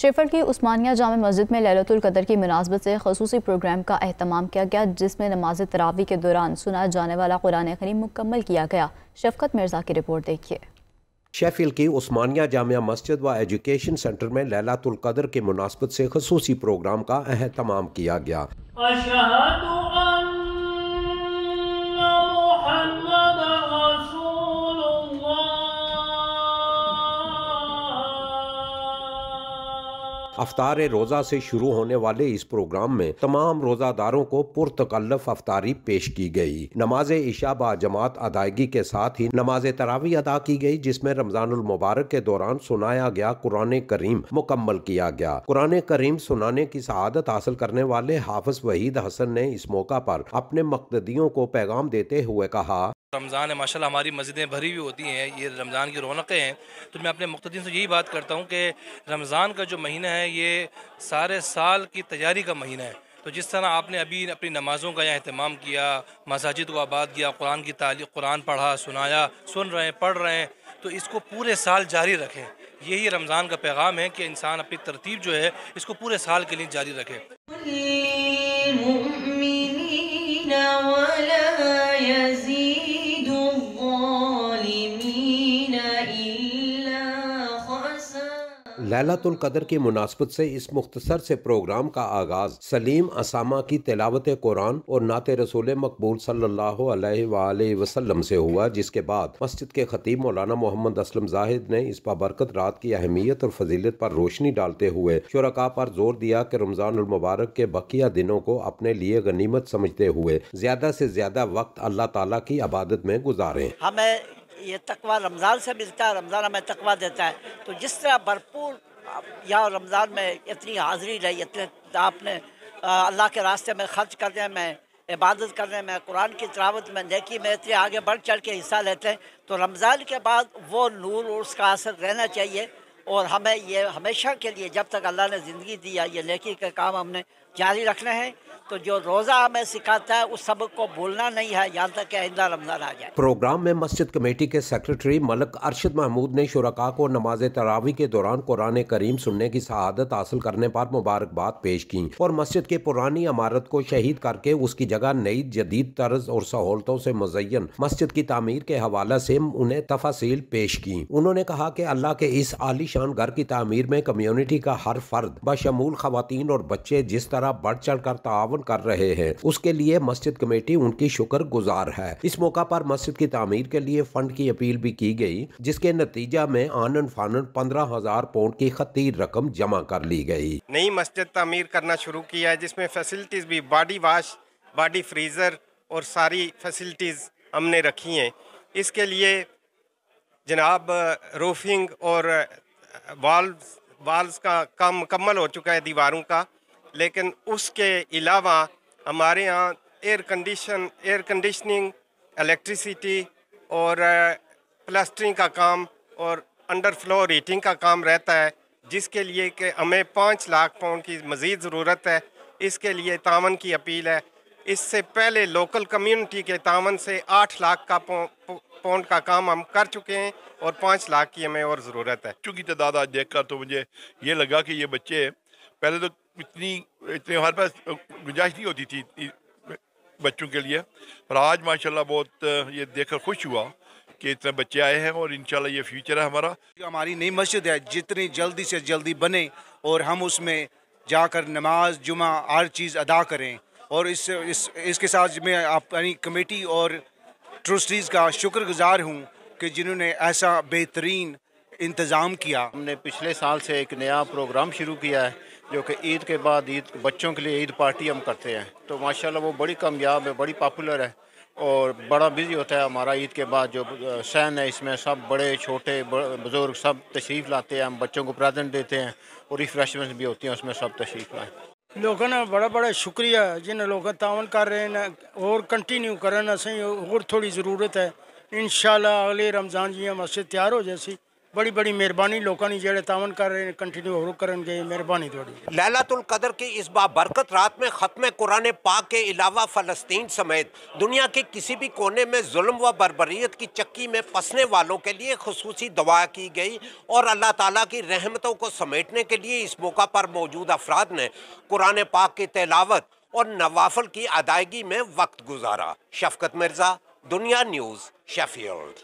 Shepherd की उस्मानिया जामे मस्जिद में लैलतुल कदर की मुनासबत से खसूसी प्रोग्राम का एहतमाम किया गया, जिसमें नमाज तरावी के दौरान सुना जाने वाला कुरान करीम मुकम्मल किया गया। शफकत मिर्जा की रिपोर्ट देखिए। शेफील्ड की उस्मानिया जामिया मस्जिद व एजुकेशन सेंटर में लैलतुल कदर की मुनासबत से खसूसी प्रोग्राम का एहतमाम किया गया। अफ्तार रोज़ा से शुरू होने वाले इस प्रोग्राम में तमाम रोज़ादारों को पुरतकल्लफ अफ्तारी पेश की गई। नमाज इशा बा जमात अदायगी के साथ ही नमाज तरावी अदा की गई, जिसमें रमजानुल मुबारक के दौरान सुनाया गया कुरान करीम मुकम्मल किया गया। कुरान करीम सुनाने की सआदत हासिल करने वाले हाफिज वहीद हसन ने इस मौका पर अपने मक़तदियों को पैगाम देते हुए कहा, रमज़ान है माशाल्लाह, हमारी मस्जिदें भरी हुई होती हैं, ये रमज़ान की रौनकें हैं। तो मैं अपने मुक़्तदीन से यही बात करता हूँ कि रमज़ान का जो महीना है ये सारे साल की तैयारी का महीना है। तो जिस तरह आपने अभी अपनी नमाज़ों का यहाँ अहतमाम किया, मसाजिद को आबाद किया, कुरान की तालीम, कुरान पढ़ा, सुनाया, सुन रहे हैं, पढ़ रहे हैं, तो इसको पूरे साल जारी रखें। यही रमज़ान का पैगाम है कि इंसान अपनी तरतीब जो है इसको पूरे साल के लिए जारी रखे। लैलतुल कदर की मुनासबत से इस मुख्तसर से प्रोग्राम का आगाज सलीम असामा की तिलावत कुरान और नाते रसूल मकबूल सल्लल्लाहु अलैहि वसल्लम से हुआ, जिसके बाद मस्जिद के खतीब मौलाना मोहम्मद असलम जाहिद ने इस बाबरकत रात की अहमियत और फजीलत पर रोशनी डालते हुए शुरका पर जोर दिया कि रमजानुल मुबारक के बकिया दिनों को अपने लिए गनीमत समझते हुए ज्यादा से ज्यादा वक्त अल्लाह ताला की इबादत में गुजारें। हमें ये तकवा रमज़ान से मिलता है, रमज़ान हमें तकवा देता है। तो जिस तरह भरपूर यहाँ रमज़ान में इतनी हाज़िरी रही, इतने आपने अल्लाह के रास्ते में ख़र्च करने में, इबादत करने में, कुरान की तिलावत में, नेकी में इतने आगे बढ़ चढ़ के हिस्सा लेते हैं, तो रमज़ान के बाद वो नूर और उसका असर रहना चाहिए। और हमें ये हमेशा के लिए, जब तक अल्लाह ने ज़िंदगी दी है, ये नेकी के काम हमने जारी रखने हैं। तो जो रोज़ा हमें सिखाता है उस सबक को भूलना नहीं है, यहाँ तक कि आइंदा रमज़ान आ जाए। प्रोग्राम में मस्जिद कमेटी के सेक्रेटरी मलक अरशद महमूद ने शुरका को नमाज तरावी के दौरान कुरान करीम सुनने की शहादत हासिल करने पर मुबारकबाद पेश की और मस्जिद की पुरानी इमारत को शहीद करके उसकी जगह नई जदीद तर्ज और सहूलतों से मुज़य्यन मस्जिद की तामीर के हवाले से उन्हें तफासील पेश की। उन्होंने कहा कि अल्लाह के इस आलीशान घर की तामीर में कम्युनिटी का हर फर्द बशमूल खवातीन और बच्चे जिस तरह बढ़ चढ़ कर तावन कर रहे हैं, उसके लिए मस्जिद कमेटी उनकी शुक्रगुजार है। इस मौका पर मस्जिद की तामीर के लिए फंड की अपील भी की गई, जिसके नतीजा में आनन फानन 15,000 पाउंड की खती रकम जमा कर ली गई। नई मस्जिद तामीर करना शुरू किया है, जिसमें फैसिलिटीज भी बॉडी वॉश, बॉडी फ्रीजर और सारी फैसिलिटीज हमने रखी हैं। इसके लिए जनाब रूफिंग और वाल्स का काम मुकम्मल हो चुका है, दीवारों का, लेकिन उसके अलावा हमारे यहाँ एयर कंडीशनिंग, इलेक्ट्रिसिटी और प्लास्टरिंग का काम और अंडर फ्लोर हीटिंग का काम रहता है, जिसके लिए कि हमें 5 लाख पाउंड की मज़ीद ज़रूरत है। इसके लिए तावन की अपील है। इससे पहले लोकल कम्युनिटी के तावन से 8 लाख का पाउंड का काम हम कर चुके हैं और 5 लाख की हमें और ज़रूरत है। चूँकि तादाद आज देख कर तो मुझे ये लगा कि ये बच्चे पहले तो इतने हमारे पास गुंजाइश नहीं होती थी बच्चों के लिए, पर आज माशाल्लाह बहुत ये देखकर खुश हुआ कि इतने बच्चे आए हैं और इंशाल्लाह ये फ्यूचर है हमारा। हमारी नई मस्जिद है, जितनी जल्दी से जल्दी बने और हम उसमें जाकर नमाज जुमा हर चीज़ अदा करें। और इसके साथ मैं अपनी कमेटी और ट्रस्टीज़ का शुक्रगुजार हूँ कि जिन्होंने ऐसा बेहतरीन इंतज़ाम किया। हमने पिछले साल से एक नया प्रोग्राम शुरू किया है, जो कि ईद के बाद ईद बच्चों के लिए ईद पार्टी हम करते हैं। तो माशाल्लाह वो बड़ी कामयाब है, बड़ी पॉपुलर है और बड़ा बिजी होता है हमारा ईद के बाद। जो सहन है इसमें सब बड़े छोटे बुज़ुर्ग सब तशरीफ़ लाते हैं, हम बच्चों को प्रेजेंट देते हैं और रिफ्रेशमेंट भी होती हैं, उसमें सब तशरीफ़ लाएँ। लोगों ने बड़ा शुक्रिया जिन लोग तावन कर रहे हैं और कंटिन्यू करना सही और थोड़ी ज़रूरत है। इंशाल्लाह अगले रमज़ान जी मस्जिद तैयार हो जैसी बड़ी बड़ी मेहरबानी लोगों ने जेड़े तावन कर रहे हैं कंटिन्यू होर करनगे मेहरबानी थोड़ी। लैलतुल कदर की इस बाबरकत रात में ख़त्म कुरान पाक के अलावा फ़लस्तीन समेत दुनिया के किसी भी कोने में जुल्म व बर्बरियत की चक्की में फंसने वालों के लिए खुसूसी दुआ की गई और अल्लाह ताला की रहमतों को समेटने के लिए इस मौका पर मौजूद अफराद ने कुरान पाक की तिलावत और नवाफिल की अदायगी में वक्त गुजारा। शफकत मिर्ज़ा, दुनिया न्यूज़, शेफील्ड।